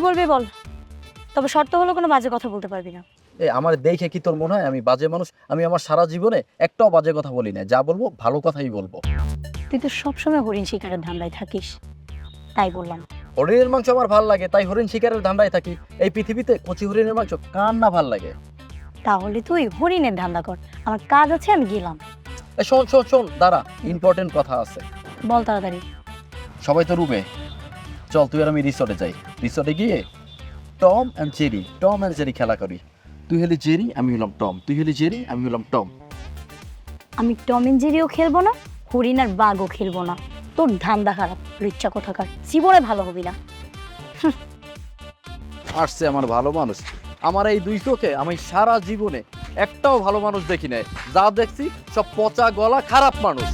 বলবি বল, তবে শর্ত হলো কোনো বাজে কথা বলতে পারবি না। এই আমার দেখে কি তোর মনে হয় আমি বাজে মানুষ? আমি আমার সারা জীবনে একটাও বাজে কথা বলি না, যা বলবো ভালো কথাই বলবো। তুই তো সবসময় হরিণ শিকারের ধান্দায় থাকিস, তাই বললাম। হরিণের মাংস আমার ভাল লাগে, তাই হরিণ শিকারের ধান্দায় থাকি। এই পৃথিবীতে কচি হরিণের মাংস কার না ভাল লাগে? তাহলে তুই হরিণের ধান্দা কর, আমার কাজ আছে, আমি গেলাম। এই শোন শোন শোন, দাঁড়া, ইম্পর্টেন্ট কথা আছে। বল তাড়াতাড়ি। সবাই তো রুমে, চল তুই আর আমি রিসর্টে যাই। রিসর্টে গিয়ে টম অ্যান্ড জেরি খেলা করি। তুই হলি জেরি, আমি হলাম টম, তুই হলি জেরি, আমি হলাম টম। আমি টম এন্ড জেরিও খেলবো না, হরিণ আর বাঘও খেলবো না। তোর ধান্দা খারাপ, লুচ্চা কোথাকার, জীবনে ভালো হবি না। আসছে আমার ভালো মানুষ। আমার এই দুই চোখে আমি সারা জীবনে একটাও ভালো মানুষ দেখি নাই, যা দেখছি সব পচা গলা খারাপ মানুষ।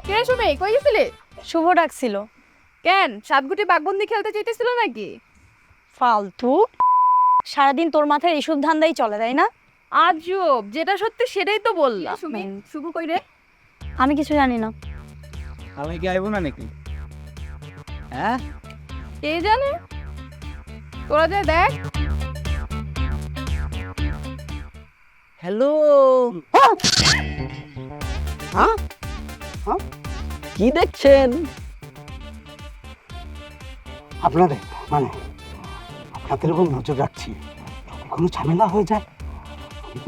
কে সুমি, কই গেছিলি? শুভ ডাকছিল। কেন, সাতগুটি বাঘবন্দি খেলতে চাইতেছিল নাকি? ফালতু, সারাদিন তোর মাথায় এসব ধান্দাই চলে, তাই না? আজব, যেটা সত্যি সেটাই তো বললাম। সুমি, শুভ কই রে? আমি কিছু জানি না। আমি কি আইব না নাকি? হ্যাঁ, কে জানে, তোরা যা দেখ। হ্যালো, কি দেখছেন? আপনাদের মানে আপনাদের উপর নজর রাখছি, যদি কোনো ঝামেলা হয়ে যায়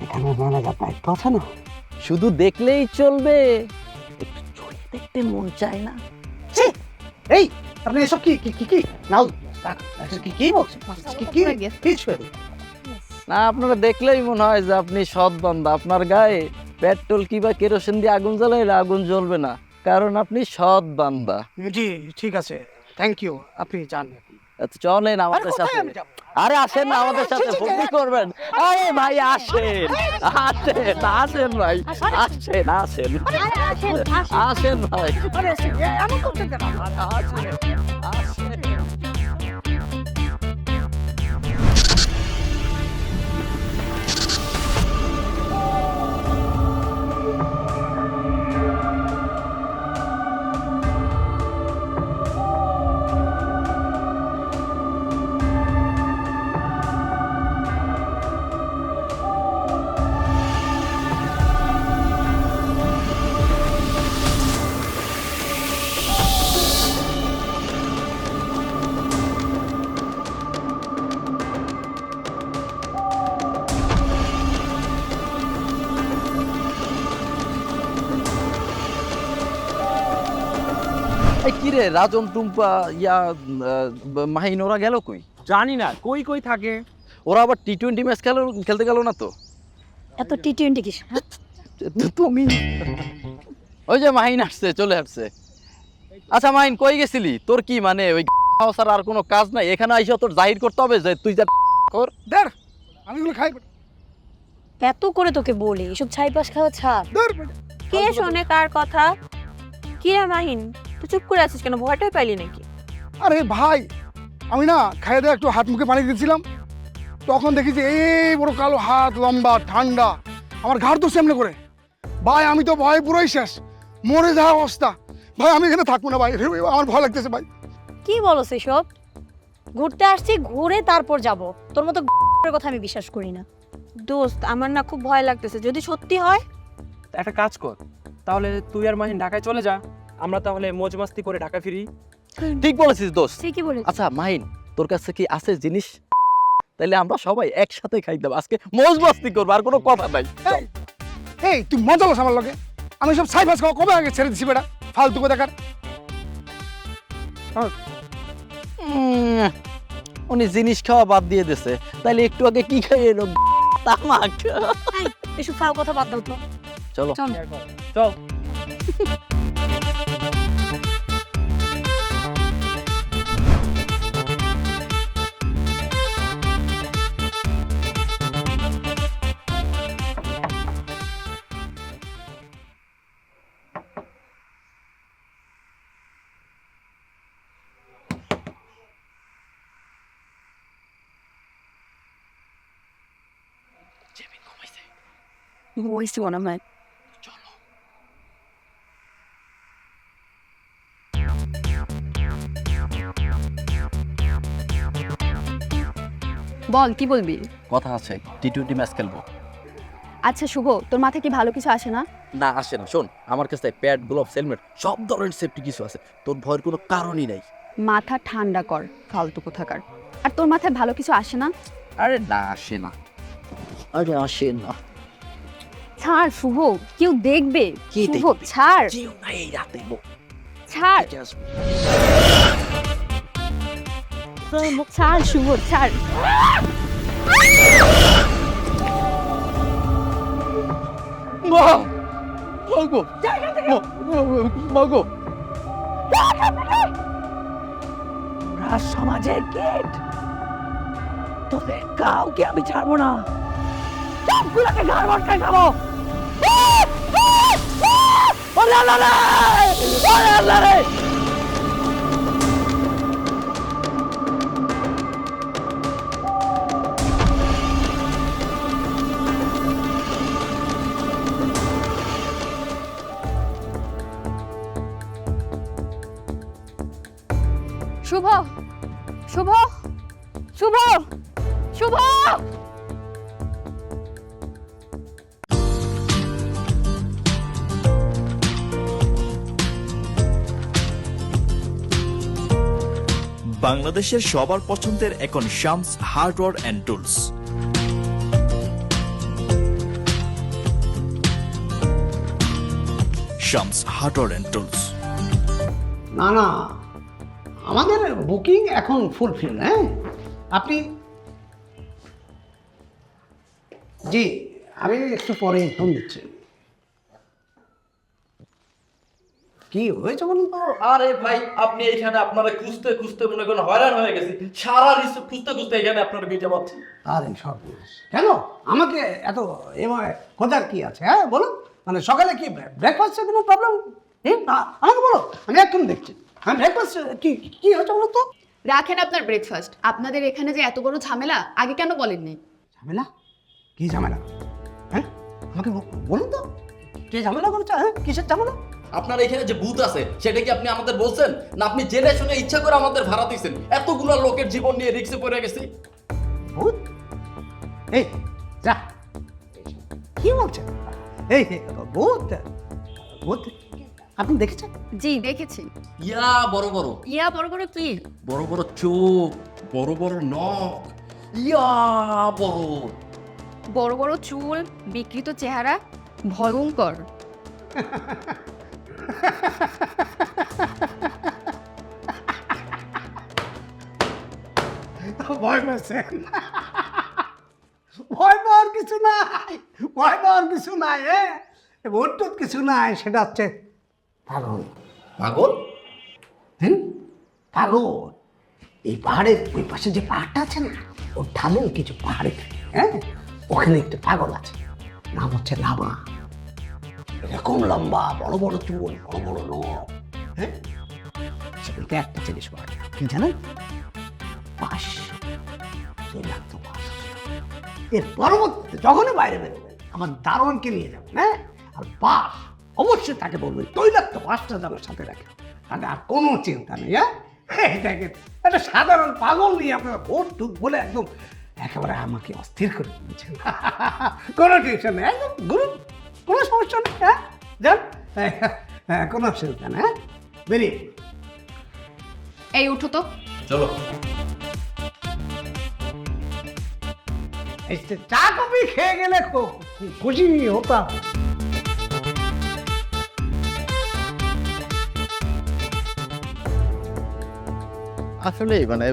এখানে ম্যানেজার দায়িত্ব আছে না। শুধু দেখলেই চলবে, একটু ছুঁয়ে দেখতে মন চায় না? এই আপনি এসব কি কি কি কি নাও কি কি বলছেন? কি কি কিছু না, আপনারা দেখলেই মনে হয় যে আপনি সৎ বান্দা। আপনার গায়ে পেট্রোল কিংবা কেরোসিন দিয়ে আগুন জ্বালাইলে আগুন জ্বলবে না, কারণ আপনি সৎ বান্দা। জি ঠিক আছে, থ্যাংক ইউ, আপনি যান। আচ্ছা, চলেন আমাদের সাথে। আরে আসেন না আমাদের সাথে, ভর্তি করবেন। আরে ভাই আসেন, আসেন আসেন ভাই, আসেন আসেন আসেন ভাই, আসেন। এই কিরে রাজন, টুম্পা, মাহিন, ওরা গেল কই? জানি না কই কই থাকে। ওরা আবার টি-20 ম্যাচ খেলতে গেল না তো? এত টি-20 কিস? তুমি ওই যে মাহিন আসছে, চলে আসছে। আচ্ছা মাহিন, কই গেছিলি? তোর কি মানে ওই ছাড়া আর কোনো কাজ নাই? এখানে আইসা তোর জাহির করতে হবে যে তুই যা কর। ধর আমি এগুলো খাই এত করে তোকে বলি এসব ছাইপাশ খাওয়া ছাড়। ধর। কে শোনে কার কথা? কি রে মাহিন, তুই চুপ করে আছিস কেন? ভয়টাই পাইলি নাকি? আরে ভাই, আমি না খাইয়ে দিয়ে একটু হাত মুখে পানি দিয়েছিলাম, তখন দেখি যে এই বড় কালো হাত, লম্বা, ঠান্ডা, আমার ঘাড় তো সামনে করে। ভাই আমি তো ভয় পুরোই শেষ, মরে যাওয়া অবস্থা। ভাই আমি এখানে থাকবো না ভাই, আমার ভয় লাগতেছে ভাই। কি বলো সেসব? ঘুরতে আসছি, ঘুরে তারপর যাব। তোর মতো কথা আমি বিশ্বাস করি না। দোস্ত, আমার না খুব ভয় লাগতেছে, যদি সত্যি হয়। একটা কাজ কর, তাহলে তুই আর মাহিন ঢাকায় চলে যা, আমরা তাহলে মौज মাস্তি করে ঢাকা ফিরি। ঠিক বলেছিস দোস্ত। ঠিকই বলেছিস। আচ্ছা মাহিন, তোর কাছে কি আছে জিনিস? তাইলে আমরা সবাই একসাথে খাইতাম, আজকে মौज মাস্তি করবো, আর কোনো কথা নাই। এই, এই তুই মজা লোস আমার লগে? আমি সব ছাই ফাঁস খাওয়া কবে আগে ছেড়ে দিছি বেটা, ফালতু দেখার। উনি জিনিস খাওয়া বাদ দিয়ে দিছে, তাইলে একটু আগে কি খাই এলো? তামাক। এসব ফাও কথা বাদ দাও তো। চলো চল। চল। ঘুমাইছি মনে হয়। বল কি বলবি? কথা আছে, টি20 ম্যাচ খেলবো। আচ্ছা শুভ, তোর মাথায় কি ভালো কিছু আসে না? না আসে না, শোন আমার কাছে প্যাড, গ্লোভস, হেলমেট সব ধরনের সেফটি কিছু আছে, তোর ভয়ের কোনো কারণই নাই। মাথা ঠান্ডা কর, ফালতু কোথাকার। আর তোর মাথায় ভালো কিছু আসে না? আরে না আসে না, আরে আসে না। ছাড় শুভ, কেউ দেখবে। কে শুভ দেখবে? ছাড়, যেও না এই রাতে ছাড়, ছাড় শুভ, ছাড়। মাগো মাগো, সমাজের গেট, তোদের কাউকে আমি ছাড়বো না, সবগুলোকে ঘর ভরতে খাবো। শুভ, শুভ, শুভ, শুভ। বাংলাদেশের সবার পছন্দের এখন Shams hardware and tools. Shams hardware and tools. না না, আমাদের বুকিং এখন ফুলফিল। হ্যাঁ, আপনি জি, আমি একটু পরে ফোন দিচ্ছি। কি হয়েছে বলুন তো? আরে ভাই আপনি এখানে আপনারা খুঁজতে খুঁজতে মনে করেন হয়রান হয়ে গেছি, সারা রিসোর্ট খুঁজতে খুঁজতে এখানে আপনারা বেঁচে পাচ্ছি। আরে সর্বনাশ, কেন আমাকে এত খোঁজার কি আছে? হ্যাঁ বলুন, মানে সকালে কি ব্রেকফাস্টের কোনো প্রবলেম? আমাকে বলো, আমি একদম দেখছি। হ্যাঁ ব্রেকফাস্ট কি কি হয়েছে বলুন তো? রাখেন আপনার ব্রেকফাস্ট, আপনাদের এখানে যে এত বড় ঝামেলা আগে কেন বলেননি? ঝামেলা? কি ঝামেলা? হ্যাঁ আমাকে বলুন তো, কে ঝামেলা করছে? হ্যাঁ কিসের ঝামেলা? আপনার এখানে যে ভূত আছে সেটা কি আপনি আমাদের বলছেন, না আপনি জেনে শুনে ইচ্ছা করে আমাদের ভাড়া দিয়েছেন? এতগুলো লোকের জীবন নিয়ে রিস্কে পড়ে গেছি। ভূত? এই যা, কি বলছেন? এই ভূত? ভূত আপনি দেখেছেন? জি দেখেছি। ইয়া বড় বড়, ইয়া বড় বড় কি? বড় বড় চোখ, বড় বড় নখ, ইয়া বড়। বড় বড় চুল, বিকৃত চেহারা, ভয়ঙ্কর। ভয় পেয়েছেন? ভয় পাওয়ার কিছু নাই, ভয় পাওয়ার কিছু নাই। ভূত টুত কিছু নাই, সেটা হচ্ছে পাগল। পাগল? হ্যাঁ পাগল। এই পাহাড়ের ওই পাশে যে পাহাড়টা আছে না, ওর ঢালেও কিছু পাহাড়ে থাকে। হ্যাঁ ওখানে একটা পাগল আছে, নাম হচ্ছে লামা। এরকম লম্বা, বড় বড় চুল, বড় বড় নখ। হ্যাঁ সেগুলোতে একটা জিনিস পাওয়া যায়, কি জানেন? বাস। তৈলাক্ত বাস। এর পরবর্তীতে যখনই বাইরে বেরোবেন আমার দারোয়ানকে নিয়ে যাবেন। হ্যাঁ আর বাস অবশ্যই তাকে বলবেন তৈলাক্ত বাসটা যেন সাথে রাখে, তাহলে আর কোনো চিন্তা নেই। হ্যাঁ দেখেন, একটা সাধারণ পাগল নিয়ে আপনারা ভোট টুক বলে একদম একেবারে আমাকে অস্থির করে দিয়েছেন। কোনো টেনশন নেই, একদম গুরুন, কোনো সমস্যা নেই। হ্যাঁ যান, কোনো অসুবিধা নেই। হ্যাঁ বেরিয়ে এই উঠো তো। চলো। এই যে চা কফি খেয়ে গেলে খুশি হতাম। আসলে মানে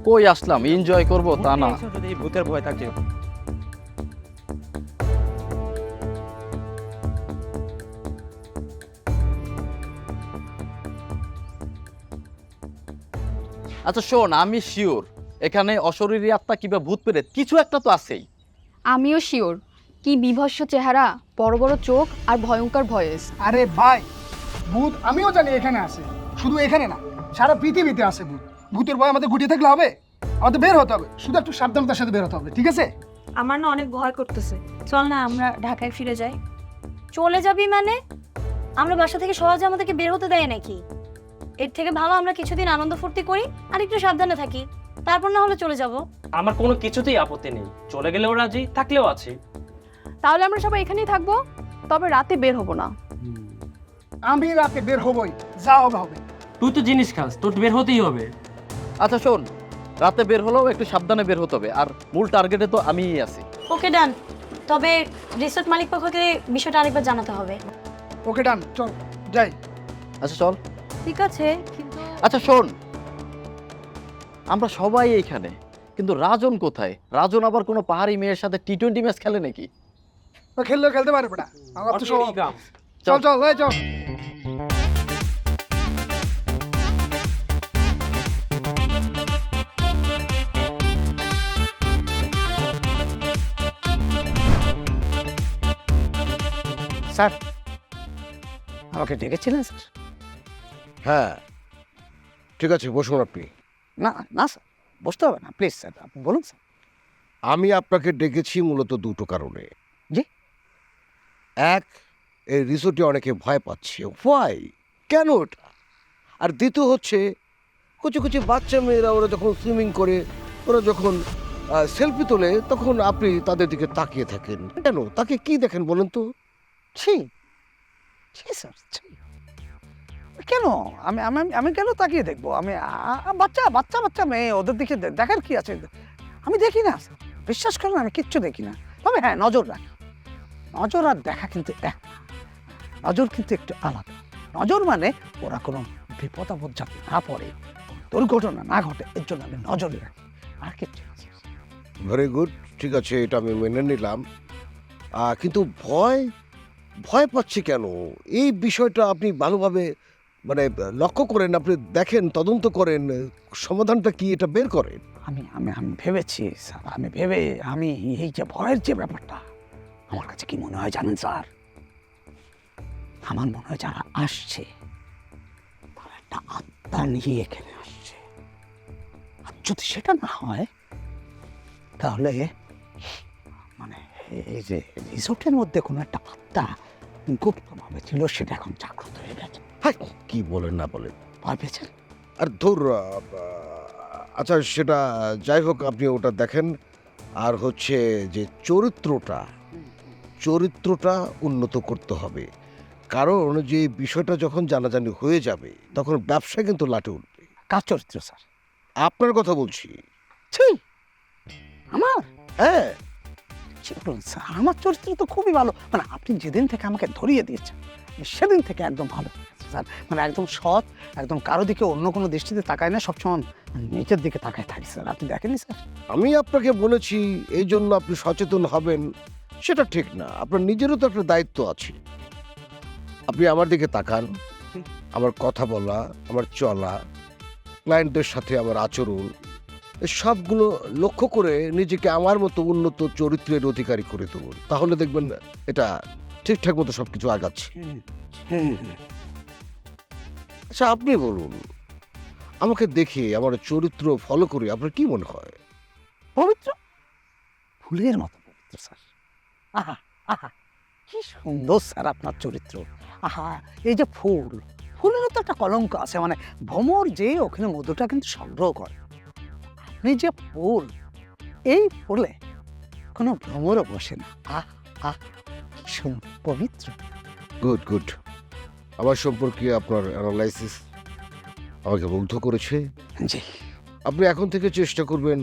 কই আসলাম এনজয় করব তা না। যদি এই ভূতের ভয় থাকে, আচ্ছা শোন, আমি শিওর এখানে অশরীরী আত্মা কিংবা ভূত পেরে কিছু একটা তো আছেই। আমিও শিওর, কি বিভৎস চেহারা, বড় বড় চোখ আর ভয়ঙ্কর ভয়েস। আরে ভাই, ভূত আমিও জানি এখানে আছে, শুধু এখানে না সারা পৃথিবীতে আছে ভূত। ভূতের ভয় আমাদের গুটিয়ে থাকলে হবে? আমাদের বের হতে হবে, শুধু একটু সাবধানতার সাথে বের হতে হবে, ঠিক আছে? আমার না অনেক ভয় করতেছে, চল না আমরা ঢাকায় ফিরে যাই। চলে যাবি মানে? আমরা বাসা থেকে সহজে আমাদেরকে বের হতে দেয় নাকি? এর থেকে ভালো আমরা কিছুদিন আনন্দ ফুর্তি করি আর একটু সাবধানে থাকি, তারপর না হলে চলে যাব। আমার কোনো কিছুতেই আপত্তি নেই, চলে গেলেও রাজি, থাকলেও আছি। তাহলে আমরা সবাই এখানেই থাকবো, তবে রাতে বের হবো না। আমি রাতে বের হবই, যা হবে হবে। তুই তো জিনিস খাস, তোর বের হতেই হবে। আচ্ছা শোন, রাতে বের হলেও একটু সাবধানে বের হতে হবে, আর মূল টার্গেটে তো আমিই আছি। ওকে ডান, তবে রিসোর্ট মালিক পক্ষকে বিষয়টা আরেকবার জানাতে হবে। ওকে ডান, চল যাই। আচ্ছা চল। ঠিক আছে, কিন্তু আচ্ছা শোন, আমরা সবাই এইখানে, কিন্তু রাজন কোথায়? রাজন আবার কোনো পাহাড়ি মেয়ের সাথে টি-20 ম্যাচ খেলে নাকি? ও খেললেও খেলতে পারবে না, আমার তো সব। এই কাম। চল চল এই চল। স্যার, আমাকে ডেকেছিলেন স্যার? হ্যাঁ, ঠিক আছে, বসুন আপনি। না না স্যার, বসতে হবে না, প্লিজ স্যার, আপনি বলুন স্যার। আমি আপনাকে ডেকেছি মূলত দুটো কারণে। জি? এক, এই রিসোর্টে অনেকে ভয় পাচ্ছে। ভয় কেন ওটা? আর দ্বিতীয় হচ্ছে, কিছু কিছু বাচ্চা মেয়েরা ওরা যখন সুইমিং করে, ওরা যখন সেলফি তোলে, তখন আপনি তাদের দিকে তাকিয়ে থাকেন কেন? তাকে কি দেখেন বলেন তো? ছি ছি স্যার, ছি। কেন আমি আমি আমি কেন তাকিয়ে দেখবো? আমি বাচ্চা বাচ্চা বাচ্চা মেয়ে, ওদের দিকে দেখার কি আছে? আমি দেখি না স্যার, বিশ্বাস করেন আমি কিচ্ছু দেখি না। তবে হ্যাঁ, নজর রাখি। নজর আর দেখা কিন্তু এক না, নজর কিন্তু একটু আলাদা। নজর মানে ওরা কোনো বিপদ আপদ যাতে না পড়ে, দুর্ঘটনা না ঘটে, এর জন্য আমি নজরে রাখি, আর কিচ্ছু না। ভেরি গুড, ঠিক আছে, এটা আমি মেনে নিলাম। কিন্তু ভয় ভয় পাচ্ছি কেন? এই বিষয়টা আপনি ভালোভাবে মানে লক্ষ্য করেন, আপনি দেখেন, তদন্ত করেন, সমাধানটা কি এটা বের করেন। আমি আমি আমি ভেবেছি স্যার, আমি এই যে ভয়ের যে ব্যাপারটা, আমার কাছে কি মনে হয় জানেন স্যার? আমার মনে হয় যারা আসছে তারা একটা আত্মা নিয়ে এখানে আসছে। আর যদি সেটা না হয়, তাহলে মানে এই যে রিসোর্টের মধ্যে কোনো একটা আত্মা গুপ্তভাবে ছিল, সেটা এখন জাগ্রত হয়ে গেছে। হ্যাঁ, কি বলেন না বলেন। ভয় পেয়েছেন? আর ধর, আচ্ছা সেটা যাই হোক, আপনি ওটা দেখেন। আর হচ্ছে যে চরিত্রটা উন্নত করতে হবে, কারণ যে বিষয়টা যখন জানাজানি হয়ে যাবে, তখন ব্যবসা কিন্তু লাটে উঠবে। কার চরিত্র স্যার? আপনার কথা বলছি। ছি, আমার? হ্যাঁ, কি বলুন স্যার, আমার চরিত্র তো খুবই ভালো। মানে আপনি যেদিন থেকে আমাকে ধরিয়ে দিয়েছেন, সেদিন থেকে একদম ভালো হয়ে গেছে স্যার। মানে একদম সৎ, একদম কারো দিকে অন্য কোনো দৃষ্টিতে তাকায় না, সবসময় নিচের দিকে তাকায় থাকি স্যার। আপনি দেখেননি স্যার? আমি আপনাকে বলেছি এই জন্য আপনি সচেতন হবেন, সেটা ঠিক না। আপনার নিজেরও তো একটা দায়িত্ব আছে। আপনি আমার দিকে তাকান, আমার কথা বলা, আমার চলা, ক্লায়েন্টদের সাথে আমার আচরণ, এই সবগুলো লক্ষ্য করে নিজেকে আমার মতো উন্নত চরিত্রের অধিকারী করে তুলুন, তাহলে দেখবেন এটা ঠিকঠাক মতো সবকিছু আগাচ্ছে। আচ্ছা আপনি বলুন, আমাকে দেখে আমার চরিত্র ফলো করে আপনার কি মনে হয়? পবিত্র, ফুলের মতো পবিত্র স্যার। আহা আহা, কি সুন্দর স্যার আপনার চরিত্র। আহা, এই যে ফুলেরও তো একটা কলঙ্ক আছে। মানে ভ্রমর যে ওখানে মধুটা কিন্তু সংগ্রহ করে, আপনি যে ফুল, এই ফুলে কোনো ভ্রমরও বসে না। আহ আহ, কি সুন্দর পবিত্র। গুড গুড, আমার সম্পর্কে আপনার অ্যানালাইসিস আমাকে মুগ্ধ করেছে। জি, আপনি এখন থেকে চেষ্টা করবেন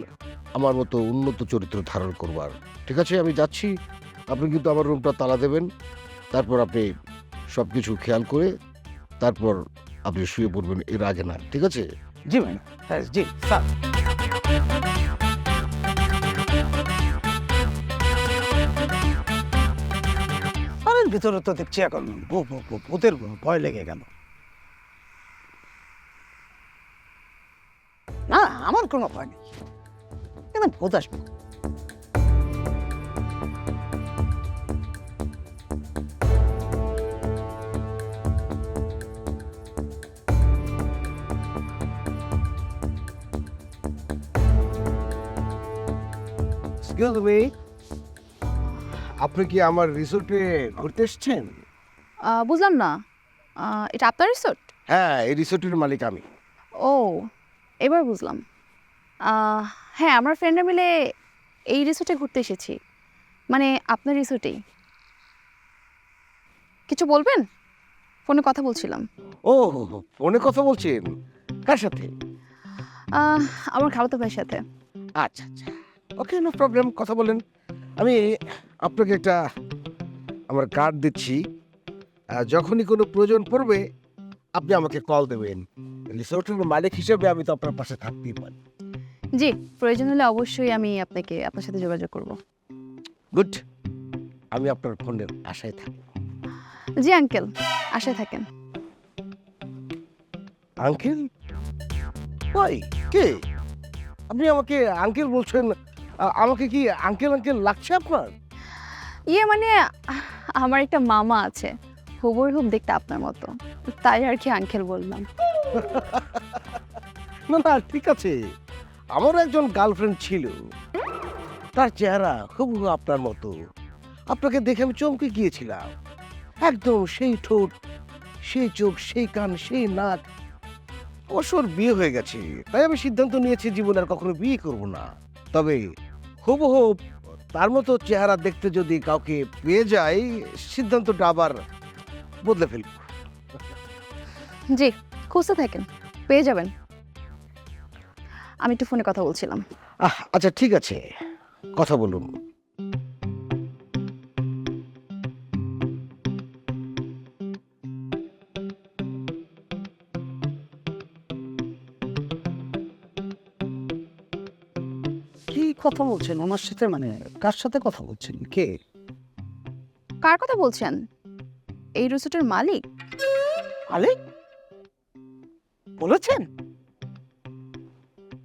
আমার মতো উন্নত চরিত্র ধারণ করবার। ঠিক আছে, আমি যাচ্ছি। আপনি কিন্তু আমার রুমটা তালা দেবেন, তারপর আপনি সব কিছু খেয়াল করে তারপর আপনি শুয়ে পড়বেন, এর আগে না। ঠিক আছে? জি ম্যাডাম, হ্যাঁ জি স্যার। ঘরের ভিতরে তো দেখছি এখন ভূতের ভয় লেগে গেল। না, আমার কোনো ভয় নেই, কিন্তু ভূত আসবে। Excuse me, আপনি কি আমার রিসোর্টে ঘুরতে এসেছেন? বুঝলাম না, এটা আপনার রিসোর্ট? হ্যাঁ, এই রিসোর্টের মালিক আমি। ও, এবার বুঝলাম। হ্যাঁ, আমার ফ্রেন্ডরা মিলে এই রিসোর্টে ঘুরতে এসেছি, মানে আপনার রিসোর্টেই। কিছু বলবেন? ফোনে কথা বলছিলাম। ও, ফোনে কথা বলছেন? কার সাথে? আমার খালাতো ভাইয়ের সাথে। আচ্ছা আচ্ছা, ওকে, নো প্রবলেম, কথা বলেন। আমি আপনাকে একটা আমার কার্ড দিচ্ছি, যখনই কোনো প্রয়োজন পড়বে আপনি আমাকে কল দেবেন। রিসোর্টের মালিক হিসেবে আমি তো আপনার পাশে থাকতেই পারি। জি, প্রয়োজন হলে অবশ্যই আমি আপনার সাথে যোগাযোগ করব। গুড, আমি আপনার ফোনের আশায় থাকি। জি আঙ্কেল, আশায় থাকেন। আঙ্কেল? ওই কে? আপনি আমাকে আঙ্কেল বলছেন? আমাকে কি আঙ্কেল আঙ্কেল লাগছে আপনার? ইয়ে মানে আমার একটা মামা আছে, হুবহু দেখতে আপনার মতো, তাই আর কি আঙ্কেল বললাম। না না, ঠিক আছে। আমার একজন গার্লফ্রেন্ড ছিল, তার চেহারা হুবহু আপনার মতো। আপনাকে দেখে আমি চমকে গিয়েছিলাম। একদম সেই ঠোঁট, সেই চোখ, সেই কান, সেই নাক। অবসর বিয়ে হয়ে গেছে, তাই আমি সিদ্ধান্ত নিয়েছি জীবনে আর কখনো বিয়ে করব না। তবে হুবহু তার মতো চেহারা দেখতে যদি কাউকে পেয়ে যাই, সিদ্ধান্তটা আবার বদলে ফেলব। জি, খুঁজতে থাকেন, পেয়ে যাবেন। আমি একটু ফোনে কথা বলছিলাম। আচ্ছা ঠিক আছে, কথা বলুন। কি কথা বলছেন ওনার সাথে? মানে কার সাথে কথা বলছেন? কে? কার কথা বলছেন? এই রিসোর্টের মালিক। মালিক বলেছেন?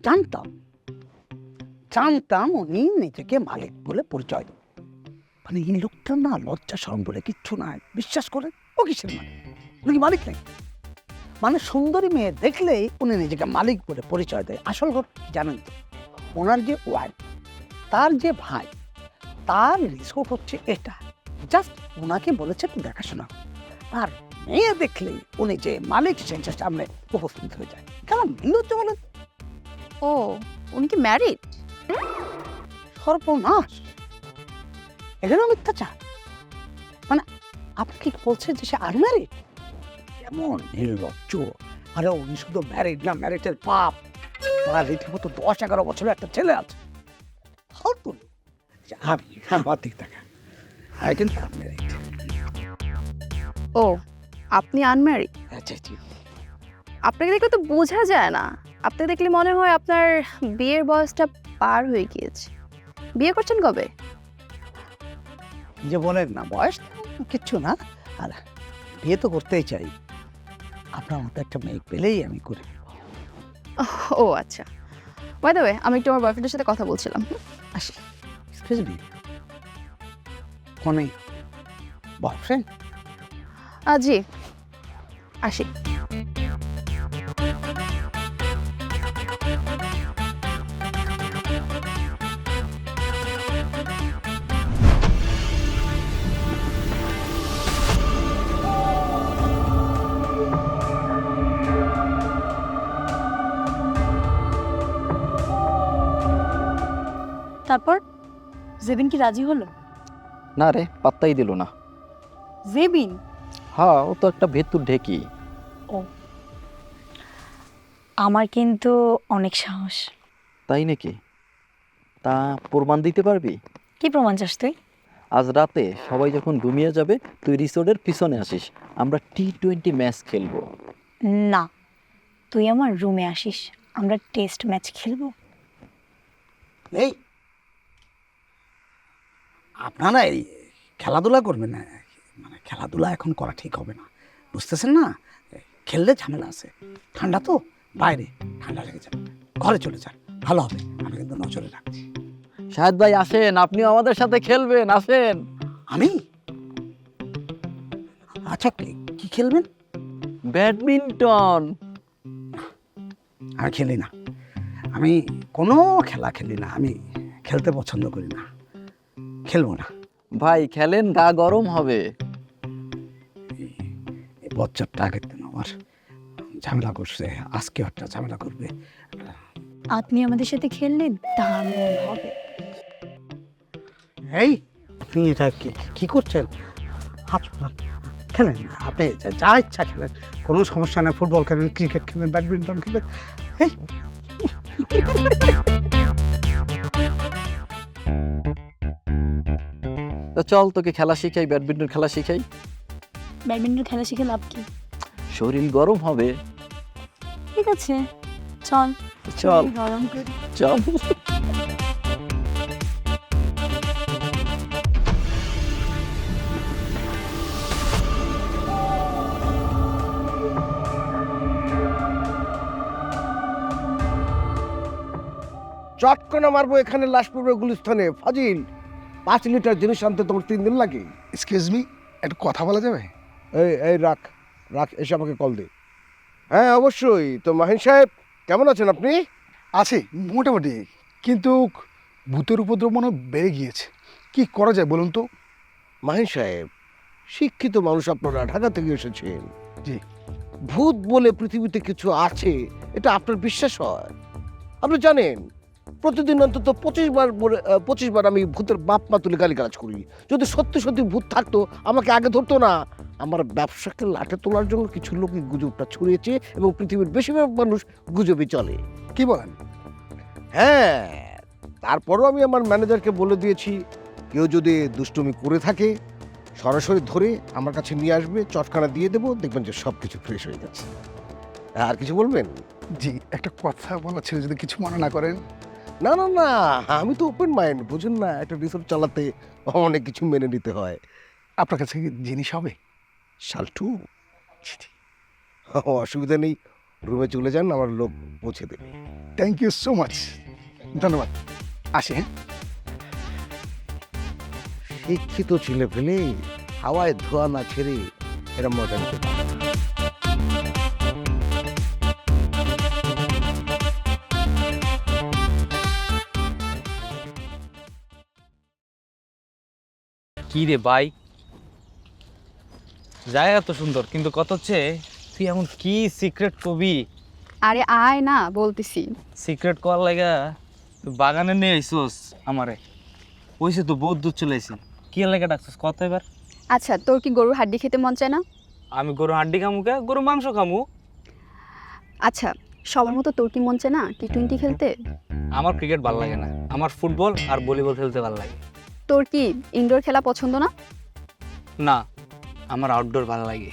জানতাম জানতাম উনি নিজেকে মালিক বলে পরিচয় দেন। মানে এই লোকটা না, লজ্জা শরম বলে কিচ্ছু নাই। বিশ্বাস করেন, ও কিসের মালিক? উনি কি মালিক নাই? মানে সুন্দরী মেয়ে দেখলেই উনি নিজেকে মালিক বলে পরিচয় দেয়। আসল ঘটনা কি জানেন তো? ওনার যে ওয়াইফ, তার যে ভাই, তার রিসোর্ট হচ্ছে এটা। জাস্ট ওনাকে বলেছে একটু দেখাশোনা, আর মেয়ে দেখলেই উনি যে মালিক সেটার সামনে উপস্থিত হয়ে যায়। কেমন নির্লজ্জ বলেন? ও, উনি কি ম্যারিড? সর্বনাশ, এটারও মিথ্যাচার। মানে আপনি কি বলছেন যে সে আনম্যারিড? কেমন নির্লজ্জ! আরে উনি শুধু ম্যারিড না, ম্যারিডের পাপ। তার রীতিমতো 10-11 বছরের একটা ছেলে আছে। ফালতু লোক। আমি আমার দিক থেকে আই কিন্তু আনম্যারিড। ও, আপনি আনম্যারিড? আচ্ছা জি। আপনাকে দেখলে তো বোঝা যায় না। আপনাকে দেখলে মনে হয় আপনার বিয়ের বয়সটা পার হয়ে গিয়েছে। বিয়ে করছেন কবে? যে বলেন না, বয়স তো কিচ্ছু না, আর বিয়ে তো করতেই চাই। আপনার মতো একটা মেয়ে পেলেই আমি করি। ও আচ্ছা, বাই দ্য ওয়ে, আমি একটু আমার বয়ফ্রেন্ডের সাথে কথা বলছিলাম। আসি। এক্সকিউজ মি, কোনে বয়ফ্রেন্ড? জি, আসি। তারপর জেবিন কি রাজি হলো? না রে, পাত্তাই দিল না। জেবিন? হ্যাঁ, ও তো একটা ভেতুর ঢেকি। ও, আমার কিন্তু অনেক সাহস। তাই নাকি? তা প্রমাণ দিতে পারবি? কি প্রমাণ চাস তুই? আজ রাতে সবাই যখন ঘুমিয়ে যাবে, তুই রিসোর্টের পিছনে আসিস, আমরা T20 ম্যাচ খেলবো। না, তুই আমার রুমে আসিস, আমরা টেস্ট ম্যাচ খেলবো। এই আপনারা এই খেলাধুলা করবেন না, মানে খেলাধুলা এখন করা ঠিক হবে না, বুঝতেছেন না? খেললে ঝামেলা আছে, ঠান্ডা তো, বাইরে ঠান্ডা লেগে যাবে, ঘরে চলে যান, ভালো হবে। আমি কিন্তু নজরে রাখছি। শাহেদ ভাই আসেন, আপনিও আমাদের সাথে খেলবেন, আসেন। আমি? আচ্ছা, কি খেলবেন? ব্যাডমিন্টন। আমি খেলি না, আমি কোনো খেলা খেলি না, আমি খেলতে পছন্দ করি না, খেলবো না। ভাই খেলেন, গা গরম হবে। বচ্চারটা আগের দিন আমার ঝামেলা করছে, আজকে একটা ঝামেলা করবে। আপনি আমাদের সাথে খেললেন দারুণ হবে। এই আপনি এটা কি করছেন? খেলেন, আপনি যা ইচ্ছা খেলেন, কোনো সমস্যা নেই। ফুটবল খেলেন, ক্রিকেট খেলেন, ব্যাডমিন্টন খেলেন। তো চল তোকে খেলা শিখাই, ব্যাডমিন্টন খেলা শিখাই। ব্যাডমিন্টন খেলা শিখে লাভ কি? শরীর গরম হবে। ঠিক আছে, চল চল গরম করে। চল। চটকনা মারবো, এখানে লাশ পড়বে গুলিস্তানে। ফাজিল, 5 লিটার জিনিস আনতে তোমার 3 দিন লাগে। এক্সকিউজ মি, একটু কথা বলা যাবে? এই রাখ রাখ, এসে আমাকে কল দে। হ্যাঁ অবশ্যই। তো মাহিন সাহেব কেমন আছেন আপনি? আছে মোটামুটি, কিন্তু ভূতের উপদ্রব মনে হয় বেড়ে গিয়েছে। কি করা যায় বলুন তো? মাহিন সাহেব, শিক্ষিত মানুষ আপনারা, ঢাকা থেকে এসেছেন। জি। ভূত বলে পৃথিবীতে কিছু আছে, এটা আপনার বিশ্বাস হয়? আপনি জানেন প্রতিদিন অন্তত 25 বার আমি ভূতের বাপ মা তুলে গালিগালাজ করি। যদি সত্যি সত্যি ভূত থাকতো আমাকে আগে ধরতো না। আমার ব্যবসাকে লাটে তোলার জন্য কিছু লোক এই গুজবটা ছড়িয়েছে এবং পৃথিবীর বেশিরভাগ মানুষ গুজবই চলে। কি বলেন? হ্যাঁ, তারপরও আমি আমার ম্যানেজারকে বলে দিয়েছি, কেউ যদি দুষ্টুমি করে থাকে সরাসরি ধরে আমার কাছে নিয়ে আসবে, চটখানা দিয়ে দেবো, দেখবেন যে সব কিছু ফ্রেশ হয়ে যাচ্ছে। আর কিছু বলবেন? জি, একটা কথা বলা ছিল, যদি কিছু মনে না করেন। না না না, আমি তো ওপেন মাইন্ড, বুঝুন না, একটা রিসোর্ট চালাতে অনেক কিছু মেনে নিতে হয়। আপনার কাছে কি জিনিস হবে? শালটু, অসুবিধা নেই, রুমে চলে যান, আমার লোক পৌঁছে দেবে। থ্যাংক ইউ সো মাচ, ধন্যবাদ। আসি। হ্যাঁ, শিক্ষিত ছেলে ফেলে হাওয়ায় ধোয়া না ছেড়ে এরা মজা নিতে পারে। কি রে ভাই, জায়গা তো সুন্দর, কিন্তু কত হচ্ছে তুই এমন কি সিক্রেট কবি? আরে আয় না, বলতেছি। সিক্রেট কর লাগা তুই বাগানে নিয়ে আইসোস আমারে? ওইসে তো বহুত দূর চলে আইসি, কি লাগা ডাকছিস কত এবার? আচ্ছা, তোর কি গরুর হাড্ডি খেতে মন চায় না? আমি গরু হাড্ডি খামু কে? গরু মাংস খামু। আচ্ছা, সবার মতো তোর কি মন চায় না T20 খেলতে? আমার ক্রিকেট ভালো লাগে না, আমার ফুটবল আর ভলিবল খেলতে ভালো লাগে। তোর কি ইনডোর খেলা পছন্দ না? না, আমার আউটডোর ভালো লাগে।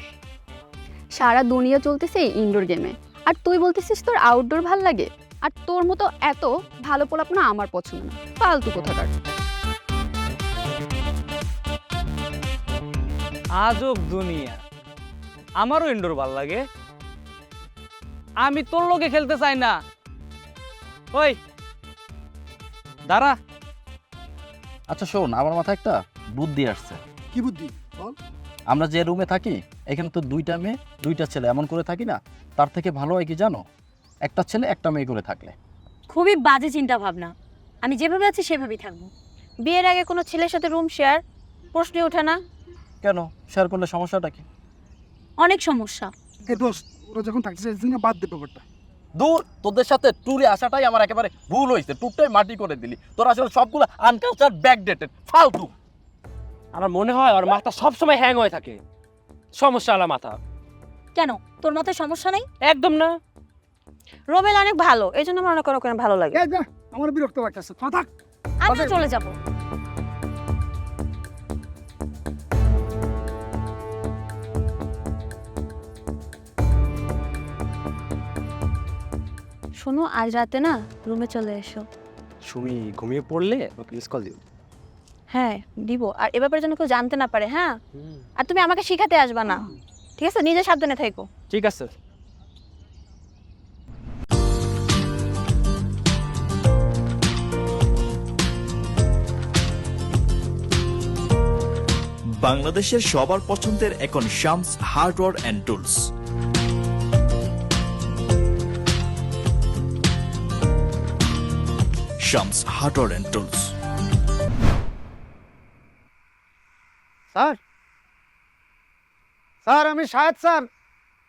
সারা দুনিয়া চলতেছে ইনডোর গেমে, আর তুই বলতেছিস তোর আউটডোর ভাল লাগে? আর তোর মতো এত ভালো পোলাপনা আমার পছন্দ না, ফালতু কোথাকার। আজব দুনিয়া, আমারও ইনডোর ভালো লাগে, আমি তোর লগে খেলতে চাই না। ওই দাঁড়া। আচ্ছা শোন, আমার মাথায় একটা বুদ্ধি আসছে। কি বুদ্ধি বল? আমরা যে রুমে থাকি এখানে তো 2টা মেয়ে 2টা ছেলে এমন করে থাকি না? তার থেকে ভালো হয় কি জানো, একটা ছেলে একটা মেয়ে করে থাকলে। খুবই বাজে চিন্তা ভাবনা। আমি যেভাবে আছি সেভাবেই থাকবো। বিয়ের আগে কোনো ছেলের সাথে রুম শেয়ার প্রশ্নই ওঠে না। কেন? শেয়ার করলে সমস্যাটা কি? অনেক সমস্যা। এ দোস্ত, ওরা যখন থাকতে চাইছে না, বাদ দে ব্যাপারটা। দূর, তোদের সাথে ট্যুরে আসাটাই আমার একেবারে ভুল হয়েছে। ট্যুরটাই মাটি করে দিলি। তোরা আসলে সবগুলো আনকালচার, ব্যাকডেটেড, ফালতু। আমার মনে হয় ওর মাথা সবসময় হ্যাং হয়ে থাকে, সমস্যা আলা মাথা। কেন, তোর মাথায় সমস্যা নেই? একদম না। রোবেল অনেক ভালো, এই জন্য মনে করো কেন ভালো লাগে। এই যা, আমার বিরক্ত লাগতেছে, থাক। আমিও চলে যাব। শোনো, আজ রাতে না রুমে চলে এসো। সুমি ঘুমিয়ে পড়লে ওকে মিস কল দিও। হ্যাঁ দিব, আর এ ব্যাপারে যেন কেউ জানতে না পারে। হ্যাঁ, আর তুমি আমাকে শিখাতে আসবা না, ঠিক আছে? নিজে সাবধানে থেকো। ঠিক আছে। বাংলাদেশের সবার পছন্দের এখন Shams hardware and tools. Shams hardware and tools. Sir sir আমি শাহেদ স্যার,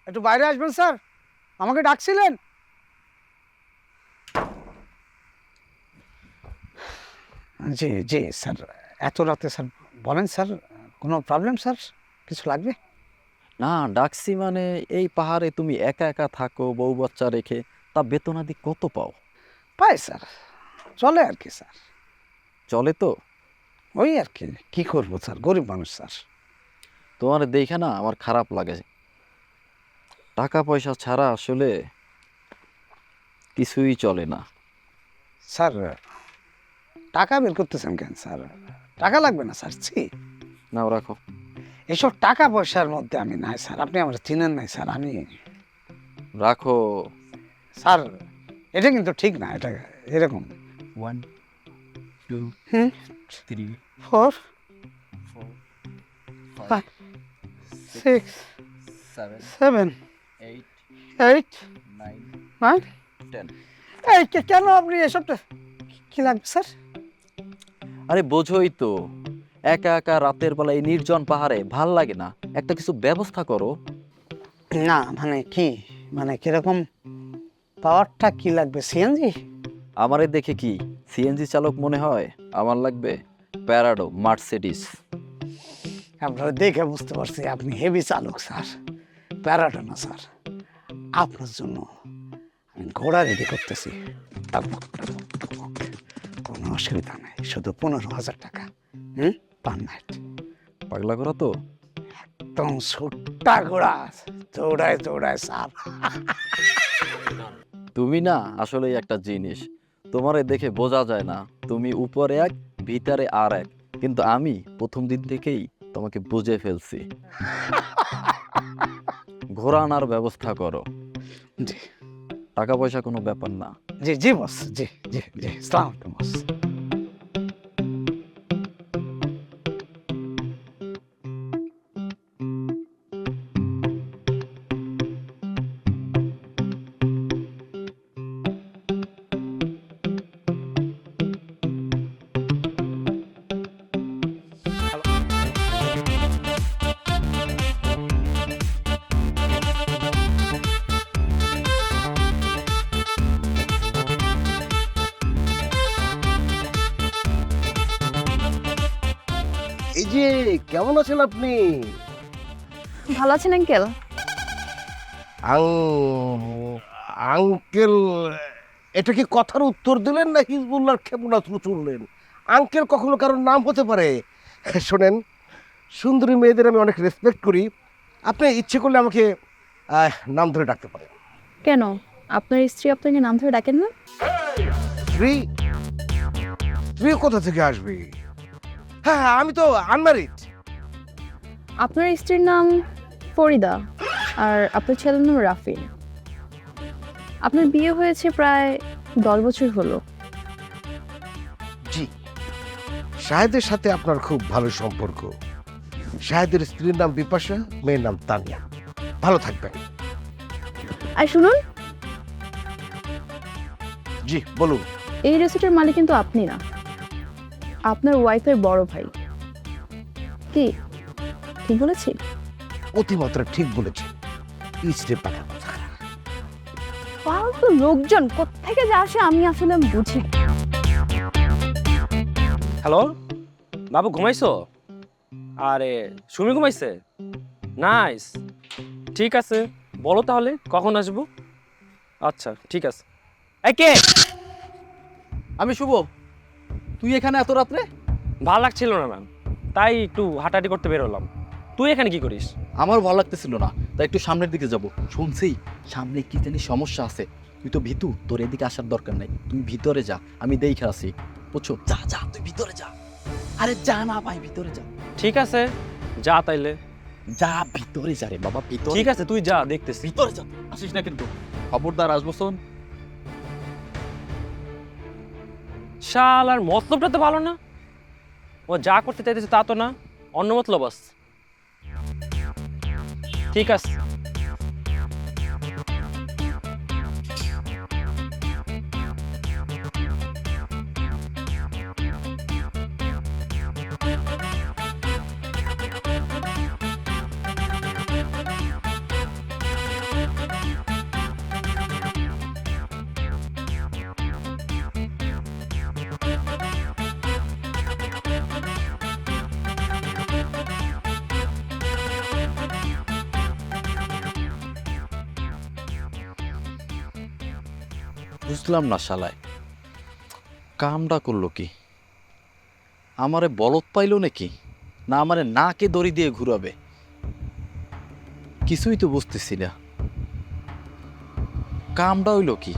একটু বাইরে আসবেন স্যার, আমাকে ডাকছিলেন? জি জি স্যার, এত রাতে স্যার বলেন স্যার, কোনো প্রবলেম স্যার, কিছু লাগবে? না, ডাকছি মানে এই পাহাড়ে তুমি একা একা থাকো বউ বাচ্চা রেখে, তা বেতনাদি কত পাও? পাই স্যার, চলে আর কি স্যার, চলে তো? ওই আর কি, কি করবো স্যার, গরিব মানুষ স্যার। তোমার দেখে না আমার খারাপ লাগে। টাকা পয়সা ছাড়া আসলে কিছুই চলে না। স্যার টাকা বের করতেছেন কেন স্যার? টাকা লাগবে না স্যার, ছি। নাও রাখো। এসব টাকা পয়সার মধ্যে আমি নাই স্যার, আপনি আমার চিনেন নাই স্যার। আমি রাখো। স্যার এটা কিন্তু ঠিক না, এটা এরকম 1 2 3 4 5 6 7 7 8 8 9 9 10 এই কেন আপনি এসবটা কি লাগবে স্যার? আরে বোঝোই তো, একা একা রাতের বেলা এই নির্জন পাহাড়ে ভাল লাগে না, একটা কিছু ব্যবস্থা করো। না মানে কি, মানে কিরকম পাওয়ারটা কি লাগবে? সিএনজি? আমারে দেখে কি সিএনজি চালক মনে হয়? আমার লাগবে প্যারাডো মার্সিডিস। আপনারা দেখে বুঝতে পারছি আপনি হেভি চালক স্যার, প্যারাটা না স্যার। আপনার জন্য আমি ঘোড়া রেডি করতেছি, কোনো অসুবিধা নেই, শুধু 15,000 টাকা পার নাইট। পাগলা করা তো? একদম ছোট্টা ঘোড়া, দৌড়ায় দৌড়ায় স্যার। তুমি না আসলে একটা জিনিস, তোমারে দেখে বোঝা যায় না তুমি উপরে এক ভিতরে আর এক, কিন্তু আমি প্রথম দিন থেকেই তোমাকে বুঝে ফেলছি। ঘোড়া আনার ব্যবস্থা করো। জি টাকা পয়সা কোনো ব্যাপার না। জি জি বস, জি জি জি, আসসালামু আলাইকুম বস। এই যে কেমন আছেন আপনি? ভালো আছেন আঙ্কেল? আঙ্কেল, এটা কি কথার উত্তর দিলেন না হিজবুল্লাহর ক্ষেপণাস্ত্র চললেন? আঙ্কেল কখনো কারোর নাম হতে পারে। শোনেন, সুন্দরী মেয়েদের আমি অনেক রেসপেক্ট করি, আপনি ইচ্ছে করলে আমাকে নাম ধরে ডাকতে পারেন। কেন, আপনার স্ত্রী আপনাকে নাম ধরে ডাকেন না? স্ত্রী? স্ত্রী কোথা থেকে আসবে? হ্যাঁ হ্যাঁ, আমি তো আনম্যারিড। আপনার স্ত্রীর নাম ফরিদা আর আপনার ছেলের নাম রাফিন। আপনার বিয়ে হয়েছে প্রায় 10 বছর হলো। জি, শাহেদের সাথে আপনার খুব ভালো সম্পর্ক। শাহেদের স্ত্রীর নাম বিপাশা, মেয়ের নাম তানিয়া। ভালো থাকবেন। আর শুনুন, জি বলুন। এই রেস্টুরেন্টের মালিক কিন্তু আপনি না, আপনার ওয়াইফের বড় ভাই। কি ঠিক বলেছি? অতিমাত্রা ঠিক বলেছে। ইস্টে পাকা কথা। ফালতু লোকজন কোত্থেকে যে আসে আমি আসলে বুঝি। হ্যালো বাবু, ঘুমাইছো? আরে সুমি ঘুমাইছে? নাইস, ঠিক আছে, বলো তাহলে কখন আসবো। আচ্ছা ঠিক আছে। এই কে? আমি শুভ। তুই এখানে এত রাত্রে? ভালো লাগছিল না ম্যাম, তাই একটু হাঁটাহাঁটি করতে বেরোলাম। তুই এখানে কি করিস? আমার ভালো লাগতেছিল না, তাই একটু সামনের দিকে যাব। শুনছি সামনে কি জানি সমস্যা আছে, তুই তো ভীতু, তোর এদিকে আসার দরকার নাই, তুই ভিতরে যা, আমি দেখে আসি, বুঝছো? যা যা, তুই ভিতরে যা। আরে যা না ভাই, ভিতরে যা। ঠিক আছে যা তাইলে। যা ভিতরে যা রে বাবা, ভিতরে। ঠিক আছে তুই যা, দেখতেছি। ভিতরে যা, আসিস না কিন্তু, খবরদার আসবো শোন। শাল, আর মতলবটা তো ভালো না। ও যা করতে চাইতেছে তা তো না, অন্য মতলব আছে। ঠিক আছে। বুঝলাম না শালায় কামটা করলো কি? আমারে বলদ পাইলো নাকি, না আমারে নাকে দড়ি দিয়ে ঘুরাবে? কিছুই তো বুঝতেছি না। কামটা হইলো কি?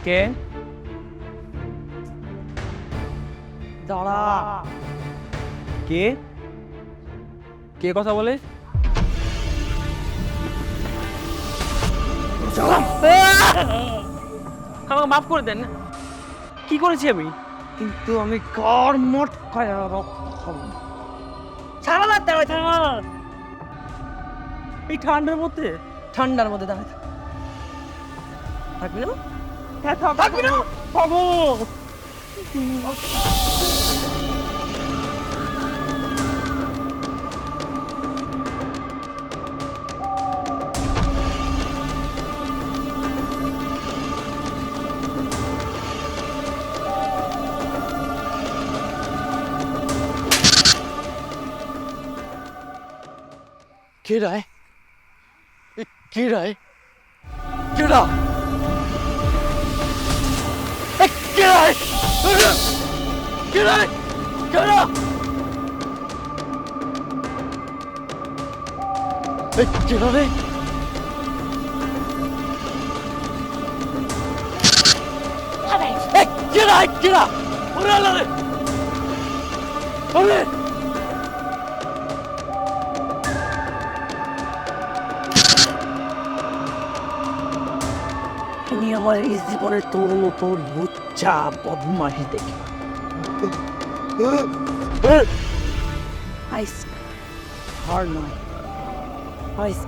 কে? দাঁড়া। কে? কে কথা বলে? আমাকে মাফ করে দেন। কি করেছি আমি? কিন্তু আমি কর্মট খায়া রক্ত খাবো। ছাড়া না, দাঁড়ায় ছাড়া। এই ঠান্ডার মধ্যে দাঁড়ায় থাকবি না? হ্যাঁ, থাকবি না? থাকবো। কে রায়? কে রায়? কেডা? কে রায়? কে রায়? কেডা? কেডা রে? কেডা? কেডা? ওরে আল্লাহ রে! ওরে! তুমি আমার এই জীবনের তোর মতো লুচ্চা বদমাশি দেখি আইস হার নয় আইস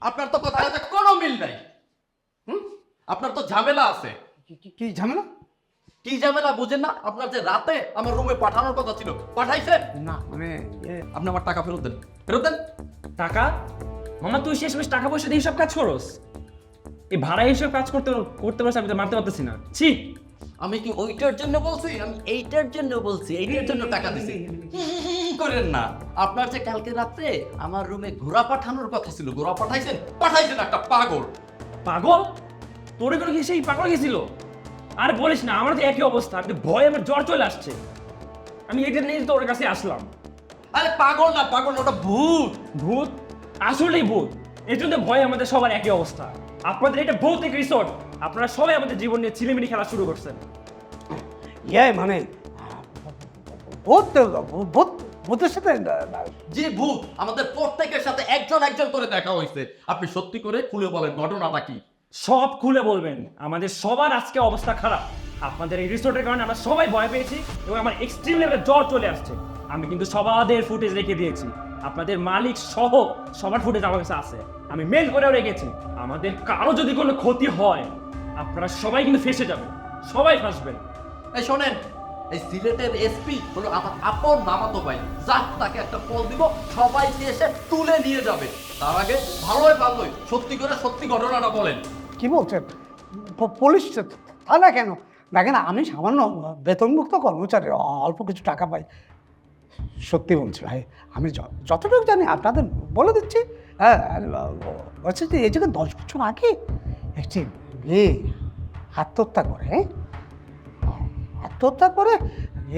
আপনার তো কথার সাথে কোনো মিল নাই। আপনার তো ঝামেলা আছে। কি ঝামেলা? কি ঝামেলা বুঝেন না? আপনার যে রাতে আমার রুমে পাঠানোর কথা ছিল, পাঠাইছে না মানে আপনি আমার টাকা ফেরত দেন, ফেরত দেন। টাকা? মামা তুই শেষমেশ টাকা পয়সা দিয়ে সব কাজ করস? এই ভাড়া এসব কাজ করতে পারছিস, আমি তো মারতে পারতেছি না। ছি! আমি কি ওইটার জন্য বলছি? আমি এইটার জন্য বলছি, এইটার জন্য টাকা দিছি। করেন না। আপনার যে কালকে রাত্রে আমার রুমে ঘোড়া পাঠানোর কথা ছিল, ঘোড়া পাঠাইছেন? পাঠাইছেন একটা পাগল। পাগল? তোরে করে কি সেই পাগল গেছিল? আর বলিস না, আমার তো একই অবস্থা। আমি তো ভয়, আমার জ্বর চলে আসছে। আমি এটা নিয়ে তোর কাছে আসলাম। আরে পাগল না, পাগল না, ওটা ভূত। ভূত? আসলেই ভূত। এই জন্য ভয় আমাদের সবার একই অবস্থা। আপনাদের এটা ভৌতিক রিসোর্ট, আপনারা সবাই আমাদের জীবন নিয়ে ছিলিমিলি খেলা শুরু করছেন। মানে ভূত ভূত ভূতের সাথে যে ভূত আমাদের প্রত্যেকের সাথে একজন একজন করে দেখা হয়েছে। আপনি সত্যি করে খুলে বলেন ঘটনাটা কি? সব খুলে বলবেন। আমাদের সবার আজকে অবস্থা খারাপ। আপনাদের এই রিসোর্টের কারণে আমরা সবাই ভয় পেয়েছি এবং আমার এক্সট্রিম লেভেলে জ্বর চলে আসছে। আমি কিন্তু সবাদের ফুটেজ রেখে দিয়েছি। আপনাদের মালিক সহ সবার ফুটেজ আমার কাছে আছে। আমি মেল করেও রেখেছি। আমাদের কারো যদি কোনো ক্ষতি হয়, আপনারা সবাই কিন্তু ফেঁসে যাবেন, সবাই ফাঁসবেন। এই শোনেন, এই সিলেটের এসপি হলো আমার আপন মামাতো ভাই। যাক, তাকে একটা কল দিব, সবাই এসে তুলে নিয়ে যাবে। তার আগে ভালোই সত্যি করে সত্যি ঘটনাটা বলেন। কি বলছেন? পুলিশ থানা কেন? দেখেন আমি সামান্য বেতনমুক্ত কর্মচারী, অল্প কিছু টাকা পাই। সত্যি বলছি ভাই, আমি যতটুকু জানি আপনাদের বলে দিচ্ছি। হ্যাঁ, বলছি যে এই জায়গায় 10 বছর আগে একটি মেয়ে আত্মহত্যা করে। আত্মহত্যা করে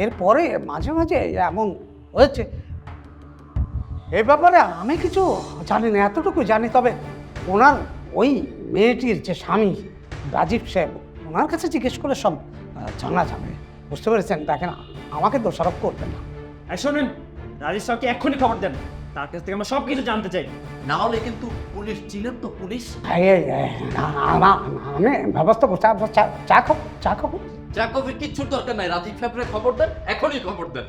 এরপরে মাঝে মাঝে এমন হয়েছে। এই ব্যাপারে আমি কিছু জানি না, এতটুকু জানি। তবে ওনার ওই মেয়েটির যে স্বামী রাজীব সাহেব, ওনার কাছে জিজ্ঞেস করে সব জানা যাবে। বুঝতে পেরেছেন? দেখেন, আমাকে দোষারোপ করবেন না। শোনেন, রাজেশ সাহেবকে এক্ষুনি খবর দেন। তার কাছ থেকে আমরা সব কিছু জানতে চাই। না হলে কিন্তু পুলিশ ছিলেন তো, পুলিশ। আমি ব্যবস্থা করছি। চা খাবো। যা কবির কিচ্ছুর দরকার নাই, রাজীব সাহেবের খবর দেন, এখনই খবর দেন।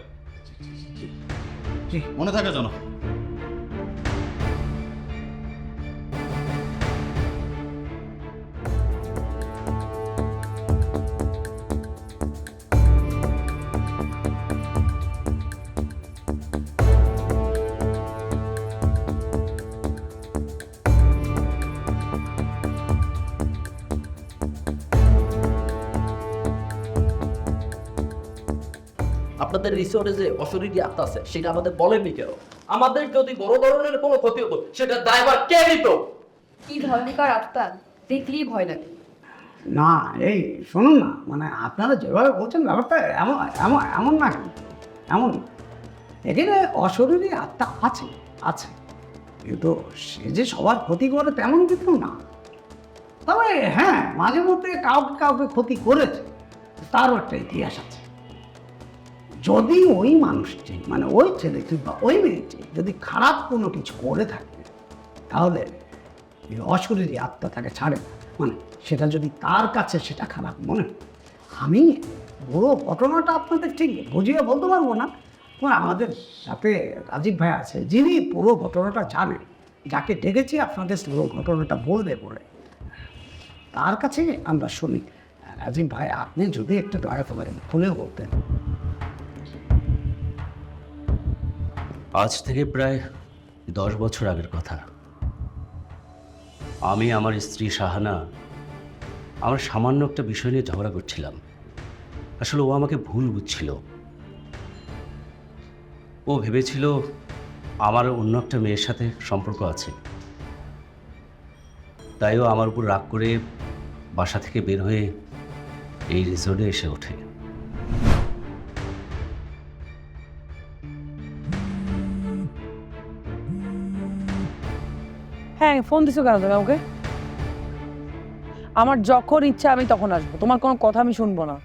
মনে থাকে জানো। আপনাদের রিসোর্টে যে অশরীরী আত্মা আছে সেটা আমাদের বলেননি কেন? আমাদের যদি বড় ধরনের কোনো ক্ষতি হতো সেটা দায়ভার কে নিত? কি ভয়ঙ্কর আত্মা, দেখলেই ভয় লাগে। না এই শুনুন না, মানে আপনারা যেভাবে বলছেন ব্যাপারটা এমন এমন এমন না, এমন এখানে অশরীরী আত্মা আছে আছে, কিন্তু সে যে সবার ক্ষতি করে তেমন কিন্তু না। তবে হ্যাঁ, মাঝে মধ্যে কাউকে কাউকে ক্ষতি করেছে, তারও একটা ইতিহাস আছে। যদি ওই মানুষটি, মানে ওই ছেলেটি বা ওই মেয়েটি যদি খারাপ কোনো কিছু করে থাকে, তাহলে এই অশরীরী আত্মা তাকে ছাড়ে না। মানে সেটা যদি তার কাছে সেটা খারাপ মনে হয়। আমি পুরো ঘটনাটা আপনাদের ঠিক বুঝিয়ে বলতে পারবো না, মানে আমাদের সাথে রাজীব ভাই আছে যিনি পুরো ঘটনাটা জানেন, যাকে ডেকেছি আপনাদের পুরো ঘটনাটা বলবে বলে, তার কাছে আমরা শুনি। রাজীব ভাই, আপনি যদি একটু দয়া করে খুলেও বলতেন। আজ থেকে প্রায় 10 বছর আগের কথা। আমি আমার স্ত্রী শাহানা আমার সামান্য একটা বিষয় নিয়ে ঝগড়া করছিলাম। আসলে ও আমাকে ভুল বুঝছিল। ও ভেবেছিল আমার অন্য একটা মেয়ের সাথে সম্পর্ক আছে, তাই ও আমার উপর রাগ করে বাসা থেকে বের হয়ে এই রিসোর্টে এসে ওঠে। হ্যাঁ, ফোন দিছো কেন তুমি ওকে? আমার যখন ইচ্ছা আমি তখন আসবো, তোমার কোনো কথা আমি শুনবো না।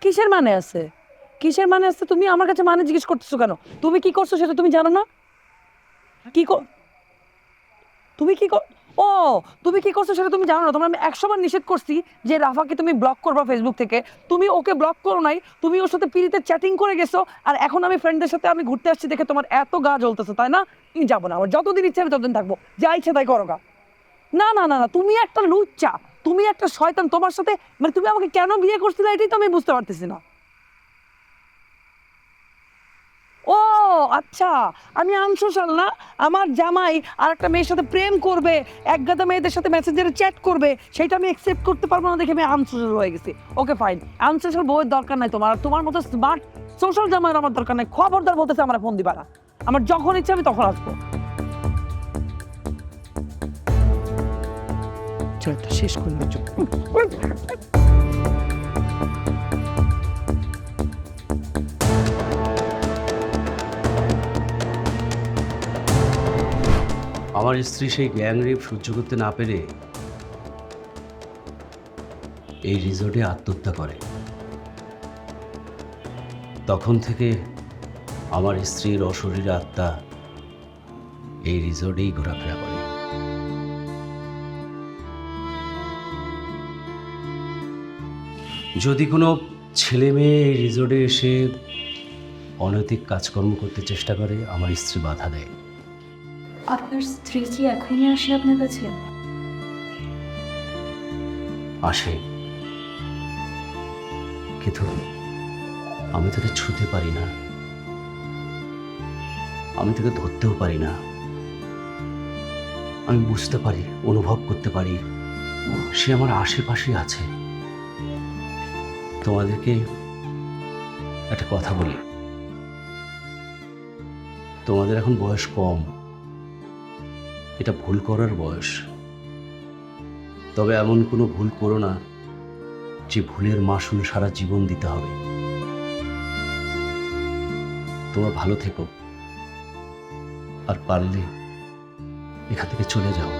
কিসের মানে আছে? কিসের মানে আছে? তুমি আমার কাছে মানে জিজ্ঞেস করতেছো কেন? তুমি কি করছো সেটা তুমি জানো না? তুমি কি ও তুমি কি করছো সেটা তুমি জানো না? তোমার আমি 100 বার নিষেধ করছি যে রাফাকে তুমি ব্লক করবা ফেসবুক থেকে, তুমি ওকে ব্লক করো নাই, তুমি ওর সাথে পিড়িতে চ্যাটিং করে গেছো, আর এখন আমি ফ্রেন্ডদের সাথে আমি ঘুরতে আসছি দেখে তোমার এত গা জ্বলতেছে, তাই না? তুমি যাবো না, আমার যতদিন ইচ্ছা আমি ততদিন থাকবো, যা ইচ্ছে তাই করো গা। না না না না, তুমি একটা লুচ্চা, তুমি একটা শয়তান। তোমার সাথে মানে তুমি আমাকে কেন বিয়ে করছিলে এটাই তো আমি বুঝতে পারতেছি না। ও আচ্ছা, আমি আনসোশাল না? আমার জামাই আর একটা মেয়ের সাথে প্রেম করবে, এক গাদা মেয়েদের সাথে মেসেঞ্জারে চ্যাট করবে, সেটা আমি অ্যাকসেপ্ট করতে পারবো না দেখে আমি আনসোশাল হয়ে গেছি। ওকে ফাইন, আনসোশাল বউয়ের দরকার নাই তোমার, আর তোমার মতো স্মার্ট সোশ্যাল জামাইয়ের আমার দরকার নাই। খবরদার বলতেছে আমার ফোন দিবা না, আমার যখন ইচ্ছে আমি তখন আসবো। চলটা শেষ করলে চল। আমার স্ত্রী সেই গ্যাং রেপ সহ্য করতে না পেরে এই রিসোর্টে আত্মহত্যা করে। তখন থেকে আমার স্ত্রীর অশরীরী আত্মা এই রিসোর্টেই ঘোরাফেরা করে। যদি কোনো ছেলে মেয়ে এই রিসোর্টে এসে অনৈতিক কাজকর্ম করতে চেষ্টা করে, আমার স্ত্রী বাধা দেয়। আপনার স্ত্রী কি এখনই আসে আপনার কাছে? আসে, কিন্তু আমি তাকে ছুঁতে পারি না, আমি তাকে ধরতেও পারি না। আমি বুঝতে পারি, অনুভব করতে পারি সে আমার আশেপাশে আছে। তোমাদেরকে একটা কথা বলি, তোমাদের এখন বয়স কম, এটা ভুল করার বয়স। তবে এমন কোনো ভুল করো না যে ভুলের মাসুল সারা জীবন দিতে হবে। তোমরা ভালো থেকো, আর পারলে এখান থেকে চলে যাও।